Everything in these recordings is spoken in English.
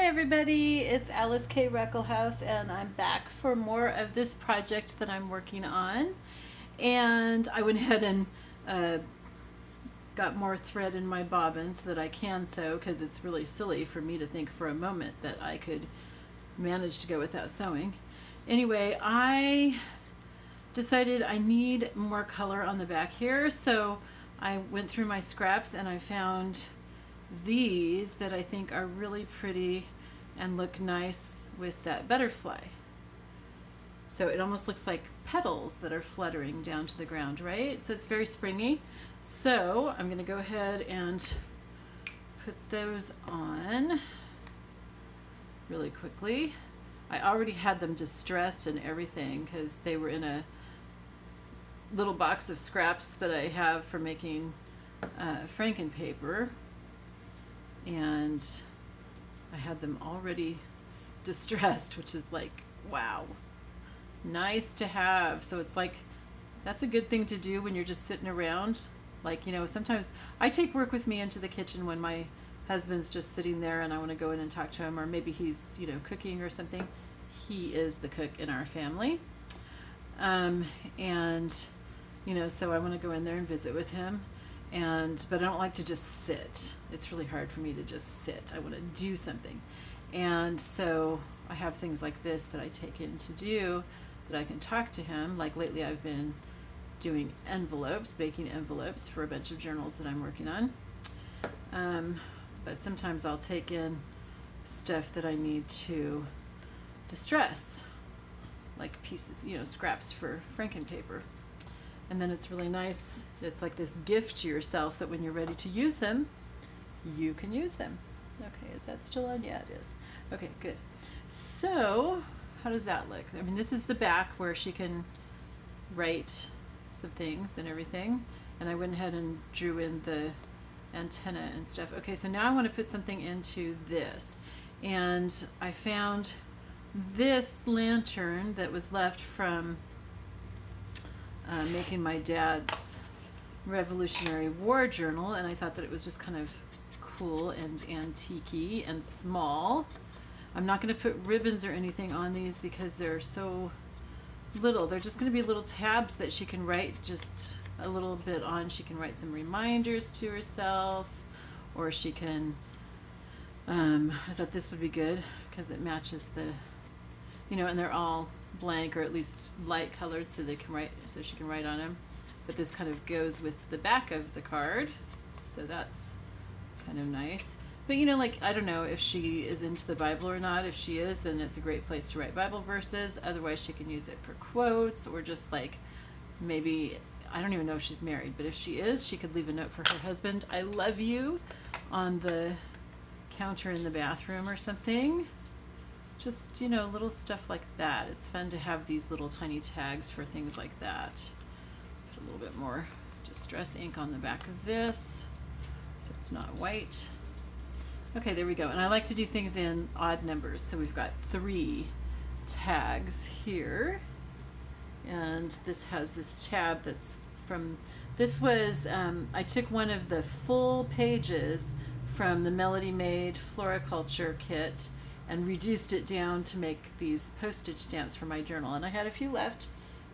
everybody, it's Alyce-Kay Ruckelshaus, and I'm back for more of this project that I'm working on. And I went ahead and got more thread in my bobbin so that I can sew, because it's really silly for me to think for a moment that I could manage to go without sewing. Anyway, I decided I need more color on the back here, so I went through my scraps and I found these that I think are really pretty and look nice with that butterfly. So it almost looks like petals that are fluttering down to the ground, right? So it's very springy. So I'm going to go ahead and put those on really quickly. I already had them distressed and everything because they were in a little box of scraps that I have for making frankenpaper. And I had them already distressed, which is like, wow, nice to have. So it's like, that's a good thing to do when you're just sitting around. Like, you know, sometimes I take work with me into the kitchen when my husband's just sitting there and I want to go in and talk to him, or maybe he's, you know, cooking or something. He is the cook in our family. And, you know, so I want to go in there and visit with him. But I don't like to just sit. It's really hard for me to just sit. I want to do something. And so I have things like this that I take in to do that I can talk to him. Like lately I've been doing envelopes, making envelopes for a bunch of journals that I'm working on. But sometimes I'll take in stuff that I need to distress, like pieces, you know, scraps for frankenpaper. And then it's really nice. It's like this gift to yourself that when you're ready to use them, you can use them. Okay, is that still on? Yeah, it is. Okay, good. So, how does that look? I mean, this is the back where she can write some things and everything. And I went ahead and drew in the antenna and stuff. Okay, so now I want to put something into this. And I found this lantern that was left from making my dad's Revolutionary War journal, and I thought that it was just kind of cool and antique-y and small. I'm not going to put ribbons or anything on these because they're so little. They're just going to be little tabs that she can write just a little bit on. She can write some reminders to herself, or she can, I thought this would be good because it matches the, you know, and they're all blank or at least light colored so they can write, so she can write on them. But this kind of goes with the back of the card, so that's kind of nice. But you know, like, I don't know if she is into the Bible or not. If she is, then it's a great place to write Bible verses. Otherwise she can use it for quotes, or just like, maybe, I don't even know if she's married, but if she is, she could leave a note for her husband, "I love you," on the counter in the bathroom or something. Just, you know, little stuff like that. It's fun to have these little tiny tags for things like that. Put a little bit more distress ink on the back of this so it's not white. Okay, there we go. And I like to do things in odd numbers. So we've got 3 tags here. And this has this tab that's from, this was, I took one of the full pages from the Melody Made Floriculture kit and reduced it down to make these postage stamps for my journal. And I had a few left,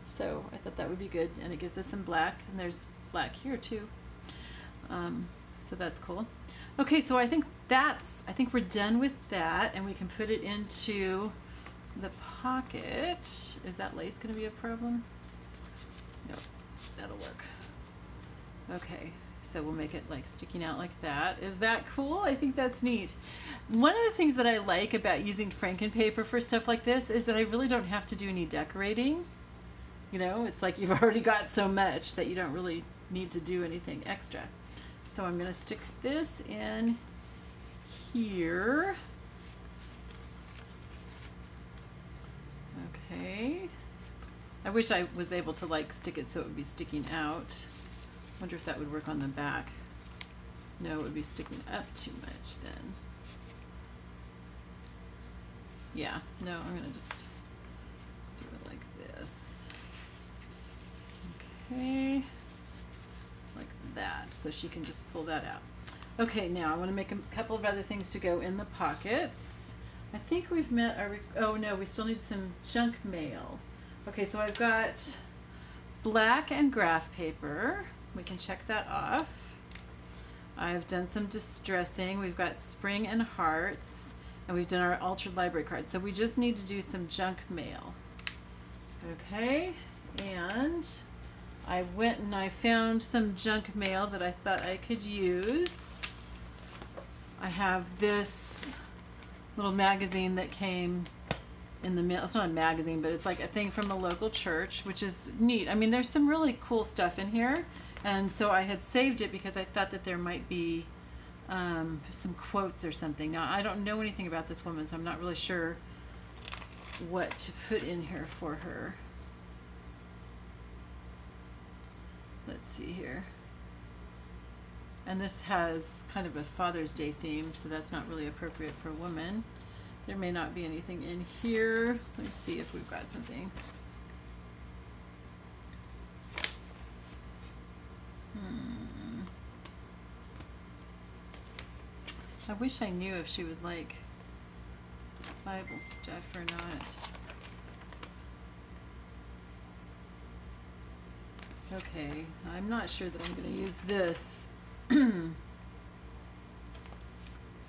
so I thought that would be good. And it gives us some black, and there's black here too. So that's cool. Okay, so I think we're done with that, and we can put it into the pocket. Is that lace gonna be a problem? No, that'll work. Okay. So we'll make it like sticking out like that. Is that cool? I think that's neat. One of the things that I like about using frankenpaper for stuff like this is that I really don't have to do any decorating. You know, it's like you've already got so much that you don't really need to do anything extra. So I'm going to stick this in here. Okay. I wish I was able to like stick it so it would be sticking out. Wonder if that would work on the back. No, it would be sticking up too much then. Yeah, no, I'm gonna just do it like this. Okay, like that, so she can just pull that out. Okay, now I want to make a couple of other things to go in the pockets. I think we've met our, oh no, we still need some junk mail. Okay, so I've got black and graph paper. We can check that off. I've done some distressing. We've got spring and hearts, and we've done our altered library card. So we just need to do some junk mail. Okay, and I went and I found some junk mail that I thought I could use. I have this little magazine that came in the mail. It's not a magazine, but it's like a thing from the local church, which is neat. I mean, there's some really cool stuff in here. And so I had saved it because I thought that there might be some quotes or something. Now, I don't know anything about this woman, so I'm not really sure what to put in here for her. Let's see here. And this has kind of a Father's Day theme, so that's not really appropriate for a woman. There may not be anything in here. Let's see if we've got something. I wish I knew if she would like Bible stuff or not. Okay, I'm not sure that I'm going to use this. There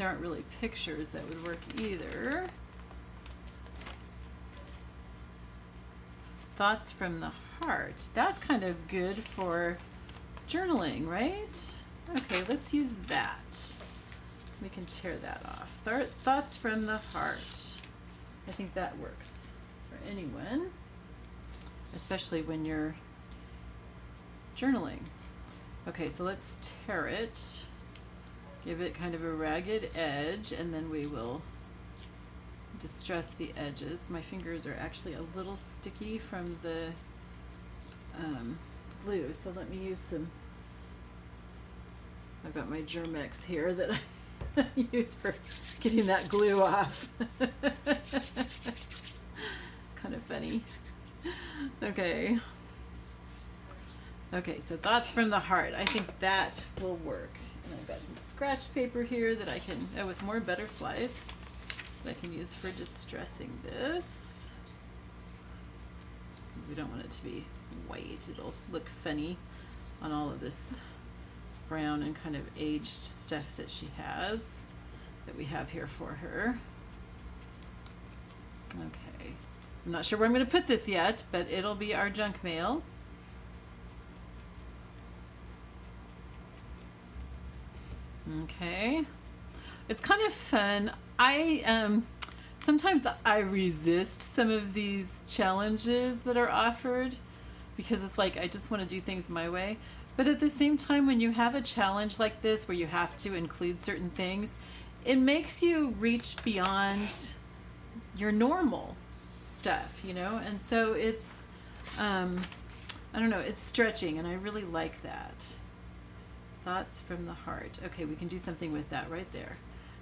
aren't really pictures that would work either. Thoughts from the heart. That's kind of good for journaling, right? Okay, let's use that. We can tear that off. Thoughts from the heart. I think that works for anyone, especially when you're journaling. Okay, so let's tear it. Give it kind of a ragged edge, and then we will distress the edges. My fingers are actually a little sticky from the glue, so let me use some. I've got my Germex here that I use for getting that glue off. It's kind of funny. Okay. Okay, so thoughts from the heart. I think that will work. And I've got some scratch paper here that I can, with more butterflies, that I can use for distressing this. We don't want it to be white. It'll look funny on all of this brown and kind of aged stuff that she has, that we have here for her. Okay. I'm not sure where I'm going to put this yet, but it'll be our junk mail. Okay, it's kind of fun. Sometimes I resist some of these challenges that are offered because it's like I just want to do things my way. But at the same time, when you have a challenge like this where you have to include certain things, it makes you reach beyond your normal stuff, you know? And so it's, I don't know, it's stretching, and I really like that. Thoughts from the heart. Okay, we can do something with that right there.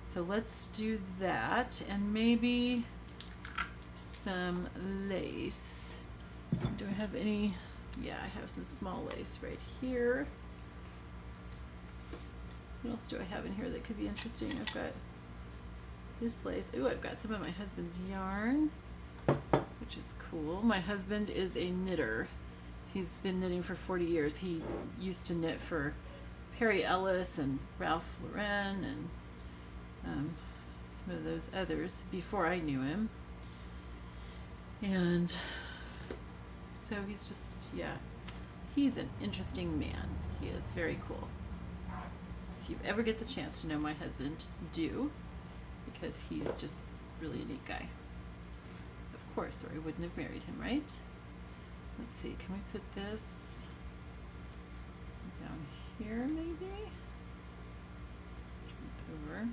So let's do that, and maybe some lace. Do I have any? Yeah, I have some small lace right here. What else do I have in here that could be interesting? I've got this lace. Ooh, I've got some of my husband's yarn, which is cool. My husband is a knitter. He's been knitting for 40 years. He used to knit for Perry Ellis and Ralph Lauren and some of those others before I knew him. And so he's just, yeah, he's an interesting man. He is very cool. If you ever get the chance to know my husband, do, because he's just really a neat guy. Of course, or I wouldn't have married him, right? Let's see, can we put this down here maybe? Turn it over.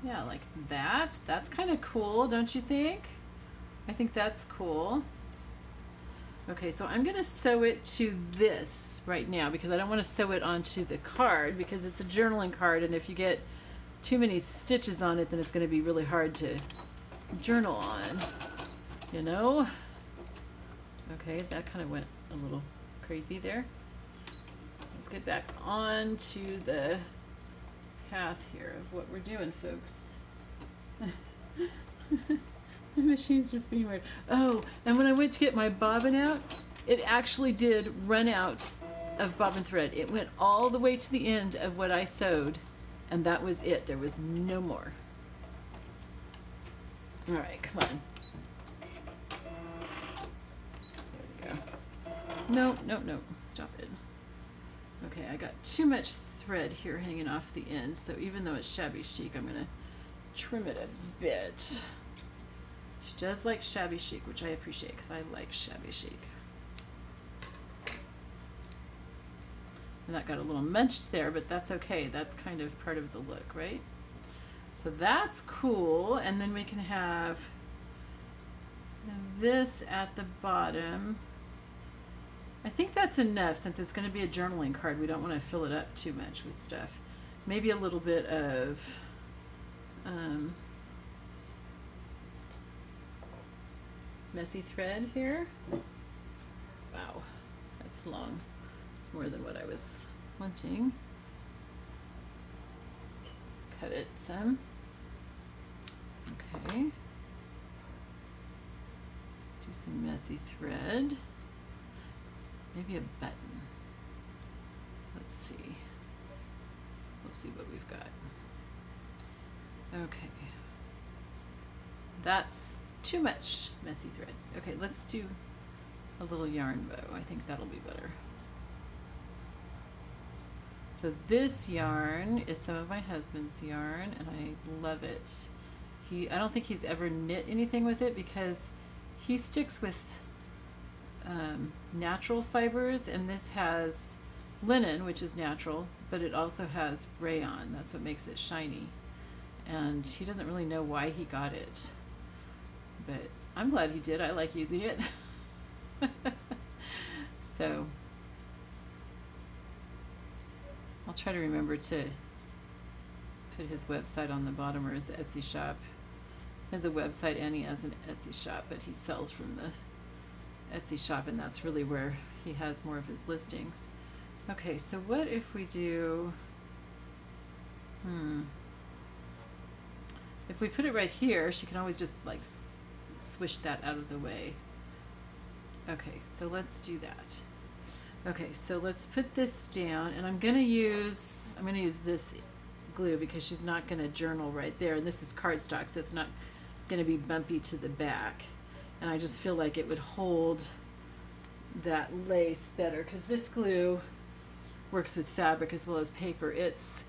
Yeah, like that. That's kind of cool, don't you think? I think that's cool. Okay, so I'm going to sew it to this right now because I don't want to sew it onto the card because it's a journaling card, and if you get too many stitches on it, then it's going to be really hard to journal on, you know? Okay, that kind of went a little crazy there. Let's get back on to the path here of what we're doing, folks. My machine's just being weird. Oh, and when I went to get my bobbin out, it actually did run out of bobbin thread. It went all the way to the end of what I sewed, and that was it. There was no more. All right, come on. There we go. No, no, no. Stop it. Okay, I got too much thread here hanging off the end, so even though it's shabby chic, I'm going to trim it a bit. She does like shabby chic, which I appreciate because I like shabby chic. And that got a little munched there, but that's okay. That's kind of part of the look, right? So that's cool. And then we can have this at the bottom. I think that's enough since it's going to be a journaling card. We don't want to fill it up too much with stuff. Maybe a little bit of messy thread here. Wow, that's long. It's more than what I was wanting. Let's cut it some. Okay. Do some messy thread. Maybe a button. Let's see. We'll see what we've got. Okay. That's too much messy thread. Okay, let's do a little yarn bow. I think that'll be better. So this yarn is some of my husband's yarn, and I love it. I don't think he's ever knit anything with it because he sticks with natural fibers, and this has linen, which is natural, but it also has rayon. That's what makes it shiny. And he doesn't really know why he got it, but I'm glad he did. I like using it. So I'll try to remember to put his website on the bottom, or his Etsy shop. He has a website and he has an Etsy shop, but he sells from the Etsy shop, and that's really where he has more of his listings. Okay, so what if we do, if we put it right here, she can always just like swish that out of the way. Okay, so let's do that. Okay, so let's put this down, and I'm gonna use this glue because she's not gonna journal right there, and this is cardstock, so it's not gonna be bumpy to the back. And I just feel like it would hold that lace better because this glue works with fabric as well as paper. It's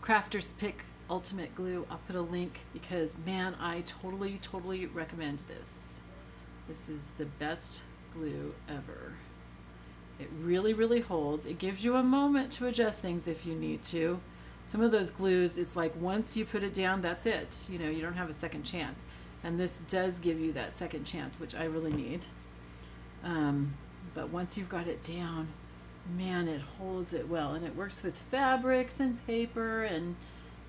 Crafter's Pick Ultimate Glue. I'll put a link because, man, I totally recommend this. This is the best glue ever. It really holds. It gives you a moment to adjust things if you need to. Some of those glues, it's like once you put it down, that's it. You know, you don't have a second chance. And this does give you that second chance, which I really need. But once you've got it down, man, it holds it well. And it works with fabrics and paper and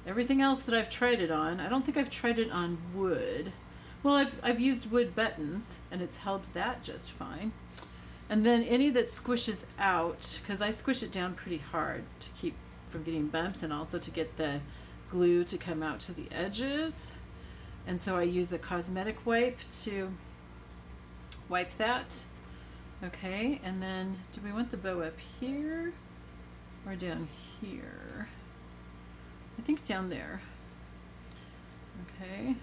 everything else that I've tried it on. I don't think I've tried it on wood. Well, I've used wood buttons, and it's held that just fine. And then any that squishes out, because I squish it down pretty hard to keep from getting bumps and also to get the glue to come out to the edges. And so I use a cosmetic wipe to wipe that. Okay, and then do we want the bow up here or down here? I think down there. Okay.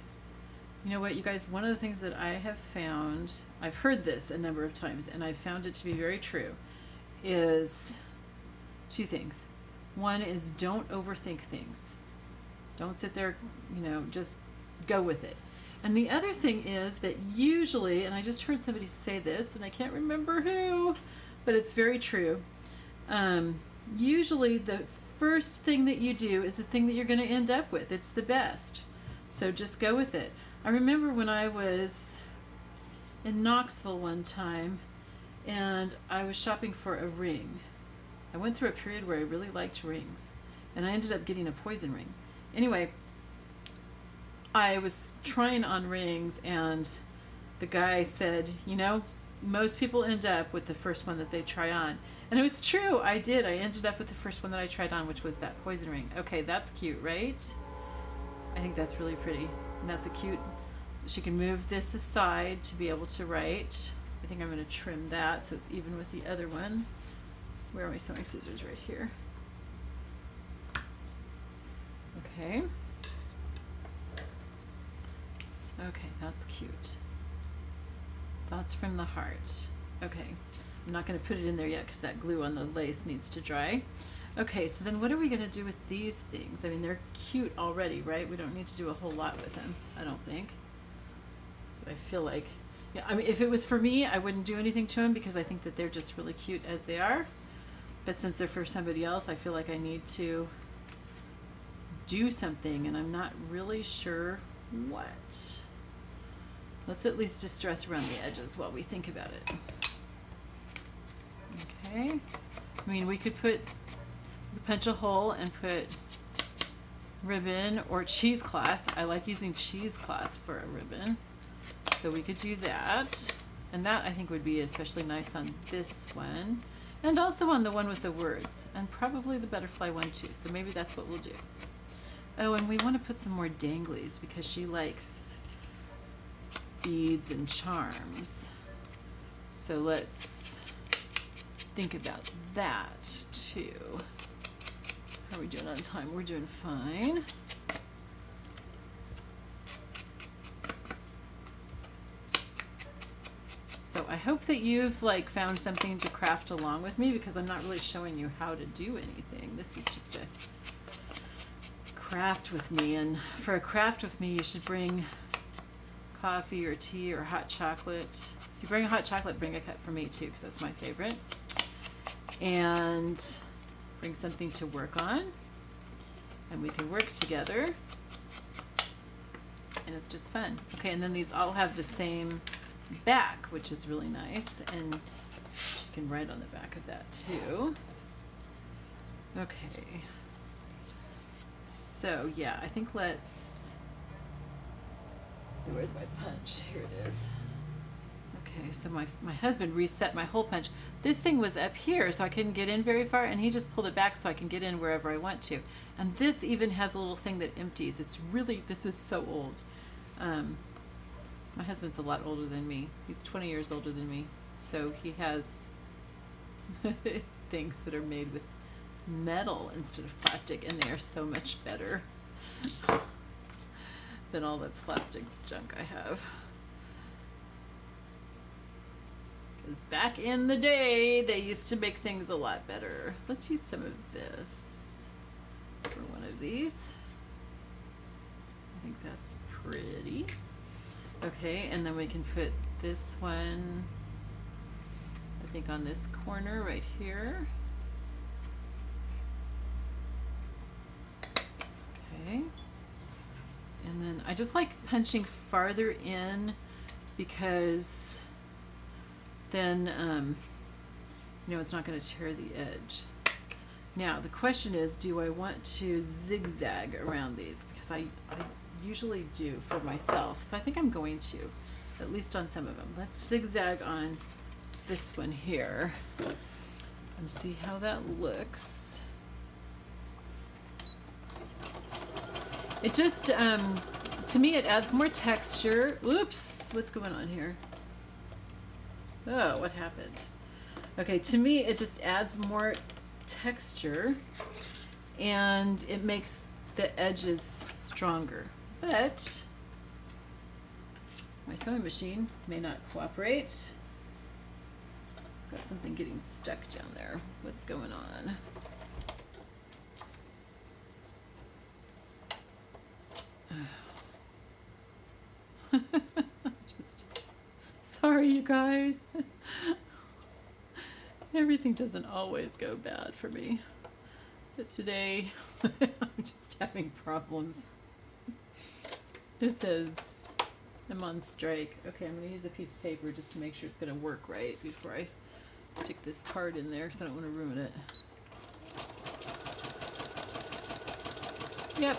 You know what, you guys, one of the things that I have found, I've heard this a number of times, and I've found it to be very true, is two things. One is don't overthink things. Don't sit there, you know, just go with it. And the other thing is that usually, and I just heard somebody say this, and I can't remember who, but it's very true. Usually the first thing that you do is the thing that you're going to end up with. It's the best. So just go with it. I remember when I was in Knoxville one time, and I was shopping for a ring. I went through a period where I really liked rings, and I ended up getting a poison ring. Anyway, I was trying on rings, and the guy said, you know, most people end up with the first one that they try on. And it was true. I did. I ended up with the first one that I tried on, which was that poison ring. Okay, that's cute, right? I think that's really pretty. And that's a cute, she can move this aside to be able to write. I think I'm going to trim that so it's even with the other one. Where are my sewing scissors? Right here. Okay. Okay, that's cute. Thoughts from the heart. Okay. I'm not going to put it in there yet because that glue on the lace needs to dry. Okay, so then what are we going to do with these things? I mean, they're cute already, right? We don't need to do a whole lot with them, I don't think. But I feel like, yeah, I mean, if it was for me, I wouldn't do anything to them because I think that they're just really cute as they are. But since they're for somebody else, I feel like I need to do something, and I'm not really sure what. Let's at least distress around the edges while we think about it. Okay. I mean, we could punch a hole and put ribbon or cheesecloth. I like using cheesecloth for a ribbon. So we could do that. And that I think would be especially nice on this one. And also on the one with the words. And probably the butterfly one too. So maybe that's what we'll do. Oh, and we want to put some more danglies because she likes beads and charms. So let's think about that too. How are we doing on time? We're doing fine. So I hope that you've like found something to craft along with me because I'm not really showing you how to do anything. This is just a craft with me, and for a craft with me you should bring coffee or tea or hot chocolate. If you bring a hot chocolate, bring a cup for me too because that's my favorite. And bring something to work on, and we can work together, and it's just fun. Okay, and then these all have the same back, which is really nice, and she can write on the back of that too. Okay, so yeah, I think let's, where's my punch? Here it is. Okay, so my husband reset my hole punch. This thing was up here, so I couldn't get in very far, and he just pulled it back so I can get in wherever I want to. And this even has a little thing that empties. It's really, this is so old. My husband's a lot older than me. He's 20 years older than me. So he has things that are made with metal instead of plastic, and they are so much better than all the plastic junk I have. Because back in the day, they used to make things a lot better. Let's use some of this for one of these. I think that's pretty. Okay, and then we can put this one, I think, on this corner right here. Okay. And then I just like punching farther in because then, you know, it's not going to tear the edge. Now, the question is, do I want to zigzag around these? Because I usually do for myself. So I think I'm going to, at least on some of them. Let's zigzag on this one here and see how that looks. It just, to me, it adds more texture. Oops, what's going on here? Oh, what happened? Okay, to me, it just adds more texture and it makes the edges stronger. But my sewing machine may not cooperate. It's got something getting stuck down there. What's going on? Just sorry, you guys. Everything doesn't always go bad for me, but today I'm just having problems. It says I'm on strike. Okay, I'm going to use a piece of paper just to make sure it's going to work right before I stick this card in there because I don't want to ruin it. Yep.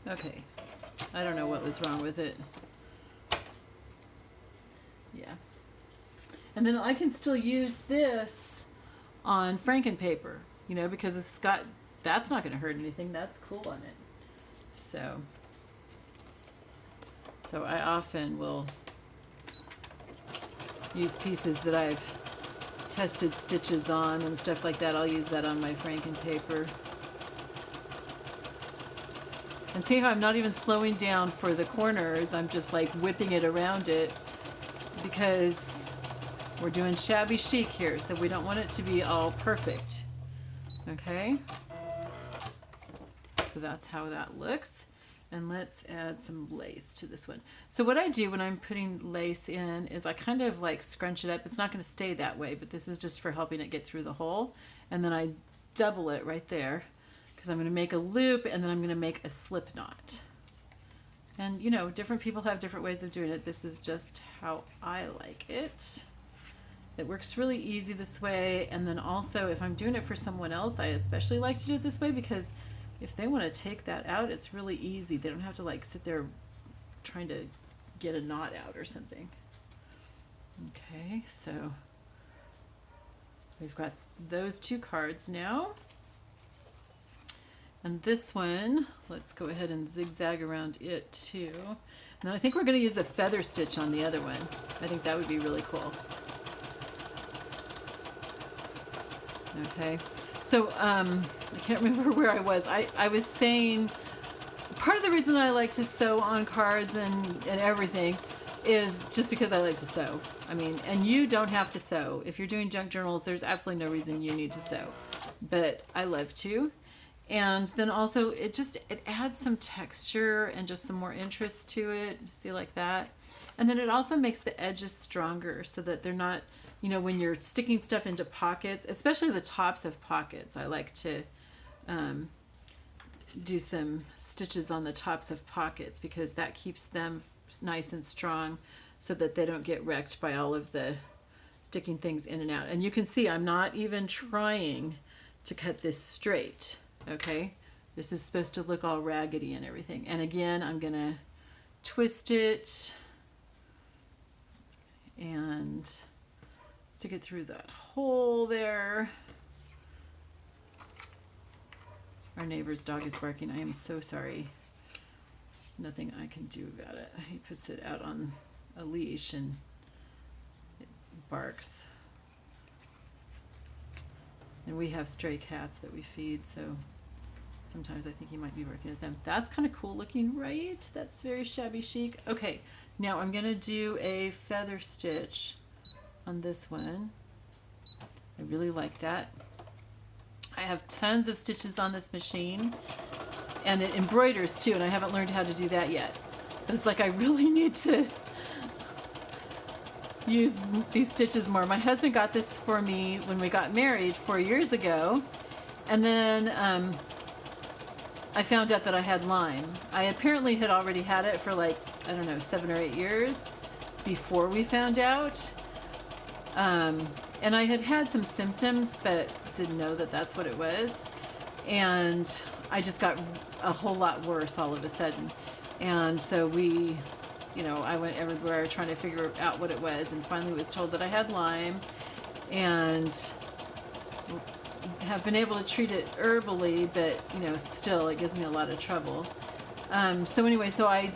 Okay. I don't know what was wrong with it. Yeah. And then I can still use this on frankenpaper, you know, because it's got, that's not going to hurt anything. That's cool on it. So I often will use pieces that I've tested stitches on and stuff like that. I'll use that on my Franken paper. And see how I'm not even slowing down for the corners. I'm just like whipping it around it because we're doing shabby chic here, so we don't want it to be all perfect. Okay? So that's how that looks. And let's add some lace to this one. So what I do when I'm putting lace in is I kind of like scrunch it up. It's not going to stay that way, but this is just for helping it get through the hole. And then I double it right there because I'm going to make a loop and then I'm going to make a slip knot. And you know, different people have different ways of doing it. This is just how I like it. It works really easy this way. And then also if I'm doing it for someone else, I especially like to do it this way because if they want to take that out, it's really easy. They don't have to like sit there trying to get a knot out or something. Okay, so we've got those two cards now. And this one, let's go ahead and zigzag around it too. And then I think we're going to use a feather stitch on the other one. I think that would be really cool. Okay. So, I can't remember where I was. I was saying part of the reason that I like to sew on cards and everything is just because I like to sew. I mean, and you don't have to sew. If you're doing junk journals, there's absolutely no reason you need to sew. But I love to. And then also it adds some texture and just some more interest to it. See, like that. And then it also makes the edges stronger so that they're not, you know, when you're sticking stuff into pockets, especially the tops of pockets, I like to do some stitches on the tops of pockets because that keeps them nice and strong so that they don't get wrecked by all of the sticking things in and out. And you can see I'm not even trying to cut this straight, okay? This is supposed to look all raggedy and everything. And again, I'm gonna twist it and stick it through that hole there. Our neighbor's dog is barking. I am so sorry. There's nothing I can do about it. He puts it out on a leash and it barks. And we have stray cats that we feed, so sometimes I think he might be working at them. That's kind of cool looking, right? That's very shabby chic. Okay, now I'm gonna do a feather stitch on this one. I really like that. I have tons of stitches on this machine and it embroiders too, and I haven't learned how to do that yet. But it's like I really need to use these stitches more. My husband got this for me when we got married 4 years ago, and then I found out that I had Lyme. I apparently had already had it for like, I don't know, 7 or 8 years before we found out. And I had had some symptoms, but didn't know that that's what it was. And I just got a whole lot worse all of a sudden. And so we, you know, I went everywhere trying to figure out what it was, and finally was told that I had Lyme, and have been able to treat it herbally, but, you know, still it gives me a lot of trouble. So anyway, so I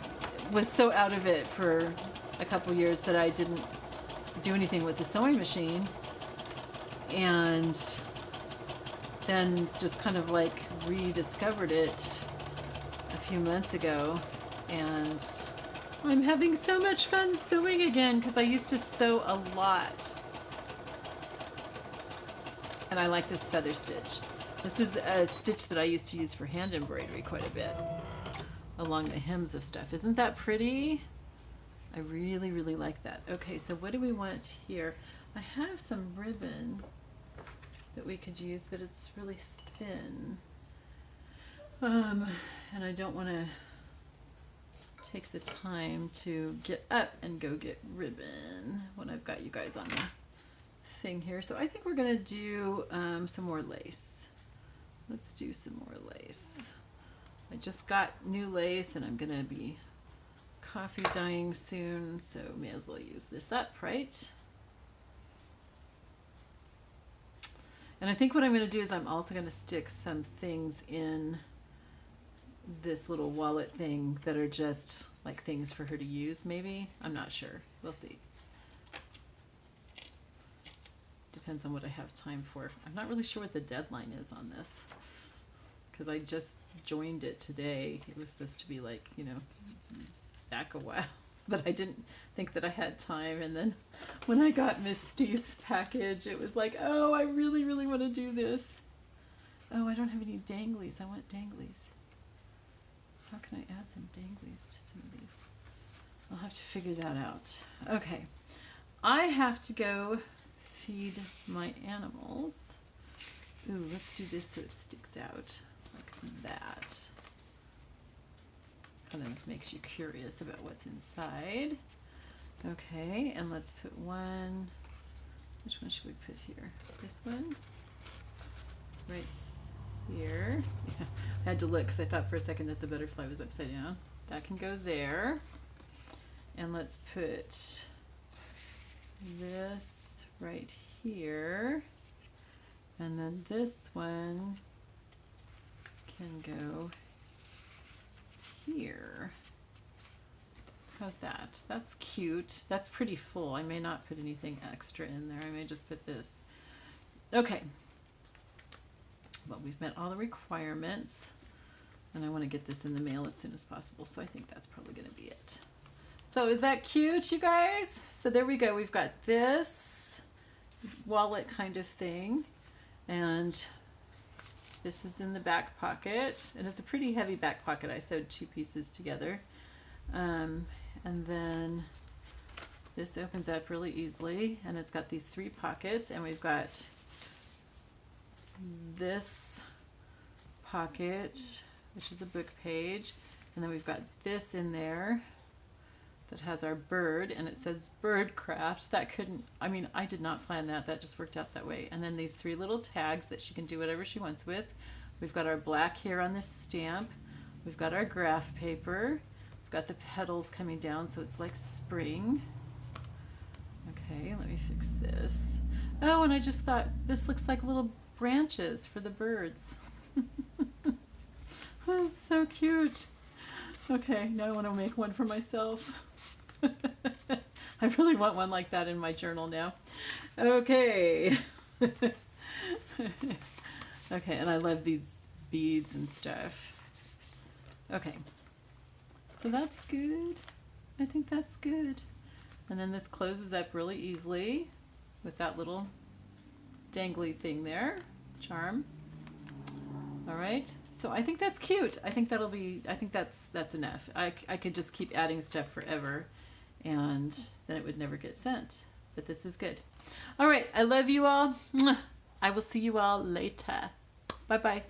was so out of it for a couple years that I didn't do anything with the sewing machine, and then just kind of like rediscovered it a few months ago, and I'm having so much fun sewing again because I used to sew a lot. And I like this feather stitch. This is a stitch that I used to use for hand embroidery quite a bit along the hems of stuff. Isn't that pretty? I really, really like that. Okay, so what do we want here? I have some ribbon that we could use, but it's really thin. And I don't want to take the time to get up and go get ribbon when I've got you guys on the thing here. So I think we're going to do some more lace. Let's do some more lace. I just got new lace and I'm going to be coffee dyeing soon, so may as well use this up, right? And I think what I'm going to do is I'm also going to stick some things in this little wallet thing that are just like things for her to use, maybe. I'm not sure. We'll see. Depends on what I have time for. I'm not really sure what the deadline is on this because I just joined it today. It was supposed to be like, you know, back a while, but I didn't think that I had time. And then when I got Misty's package, it was like, oh, I really, really want to do this. Oh, I don't have any danglies. I want danglies. How can I add some danglies to some of these? I'll have to figure that out. Okay. I have to go feed my animals. Ooh, let's do this so it sticks out like that. Kind of makes you curious about what's inside. Okay, and let's put one. Which one should we put here? This one? Right here. Yeah, I had to look because I thought for a second that the butterfly was upside down. That can go there. And let's put this right here. And then this one can go here. How's that? That's cute. That's pretty full. I may not put anything extra in there. I may just put this. Okay. Well, we've met all the requirements, and I want to get this in the mail as soon as possible, so I think that's probably going to be it. So is that cute, you guys? So there we go. We've got this wallet kind of thing, and this is in the back pocket, and it's a pretty heavy back pocket. I sewed two pieces together, and then this opens up really easily, and it's got these three pockets, and we've got this pocket, which is a book page, and then we've got this in there that has our bird, and it says bird craft. That couldn't, I mean, I did not plan that. That just worked out that way. And then these three little tags that she can do whatever she wants with. We've got our black here on this stamp. We've got our graph paper. We've got the petals coming down, so it's like spring. Okay, let me fix this. Oh, and I just thought this looks like little branches for the birds. That's so cute. Okay, now I want to make one for myself. I really want one like that in my journal now. Okay. Okay, and I love these beads and stuff. Okay, so that's good. I think that's good. And then this closes up really easily with that little dangly thing there, charm. All right, so I think that's cute. I think that'll be, I think that's enough. I could just keep adding stuff forever and then it would never get sent, but this is good. All right, I love you all. I will see you all later. Bye-bye.